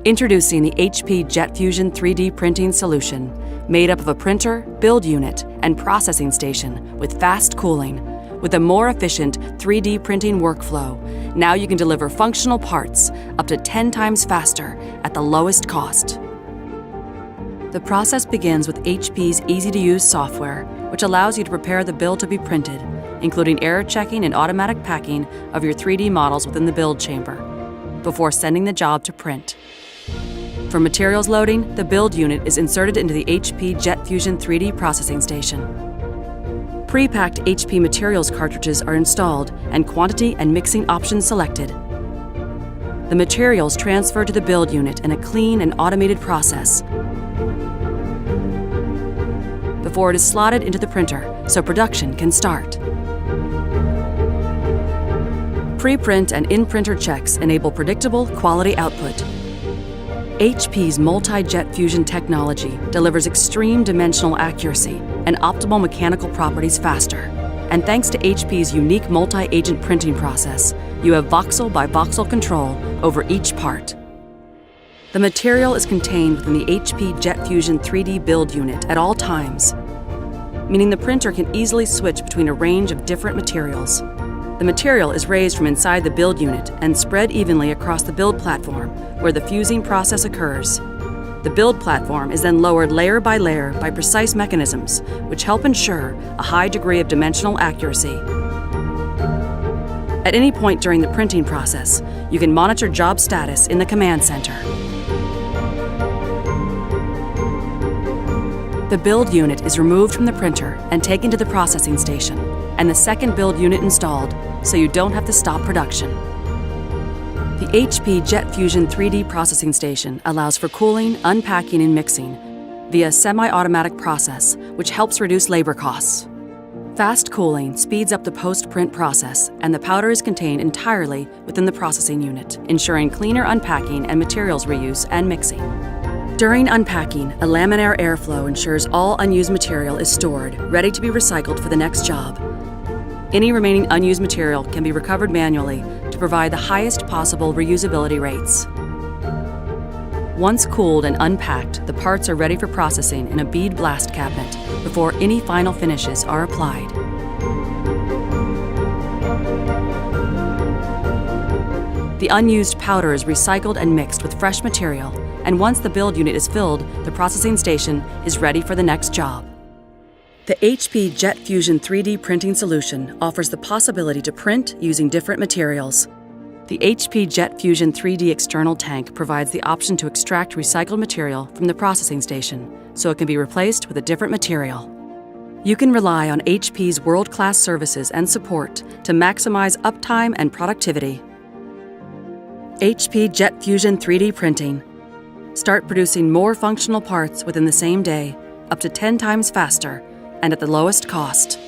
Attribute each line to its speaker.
Speaker 1: Introducing the HP Jet Fusion 3D printing solution, made up of a printer, build unit, and processing station with fast cooling. With a more efficient 3D printing workflow, now you can deliver functional parts up to 10 times faster at the lowest cost. The process begins with HP's easy-to-use software, which allows you to prepare the build to be printed, including error checking and automatic packing of your 3D models within the build chamber, before sending the job to print. For materials loading, the build unit is inserted into the HP Jet Fusion 3D processing station. Pre-packed HP materials cartridges are installed and quantity and mixing options selected. The materials transfer to the build unit in a clean and automated process before it is slotted into the printer so production can start. Pre-print and in-printer checks enable predictable quality output. HP's multi-jet fusion technology delivers extreme dimensional accuracy and optimal mechanical properties faster. And thanks to HP's unique multi-agent printing process, you have voxel by voxel control over each part. The material is contained within the HP Jet Fusion 3D build unit at all times, meaning the printer can easily switch between a range of different materials. The material is raised from inside the build unit and spread evenly across the build platform where the fusing process occurs. The build platform is then lowered layer by precise mechanisms, which help ensure a high degree of dimensional accuracy. At any point during the printing process, you can monitor job status in the command center. The build unit is removed from the printer and taken to the processing station, and the second build unit installed, so you don't have to stop production. The HP Jet Fusion 3D processing station allows for cooling, unpacking, and mixing via a semi-automatic process, which helps reduce labor costs. Fast cooling speeds up the post-print process, and the powder is contained entirely within the processing unit, ensuring cleaner unpacking and materials reuse and mixing. During unpacking, a laminar airflow ensures all unused material is stored, ready to be recycled for the next job. Any remaining unused material can be recovered manually to provide the highest possible reusability rates. Once cooled and unpacked, the parts are ready for processing in a bead blast cabinet before any final finishes are applied. The unused powder is recycled and mixed with fresh material, and once the build unit is filled, the processing station is ready for the next job. The HP Jet Fusion 3D printing solution offers the possibility to print using different materials. The HP Jet Fusion 3D external tank provides the option to extract recycled material from the processing station, so it can be replaced with a different material. You can rely on HP's world-class services and support to maximize uptime and productivity. HP Jet Fusion 3D printing. Start producing more functional parts within the same day, up to 10 times faster, and at the lowest cost.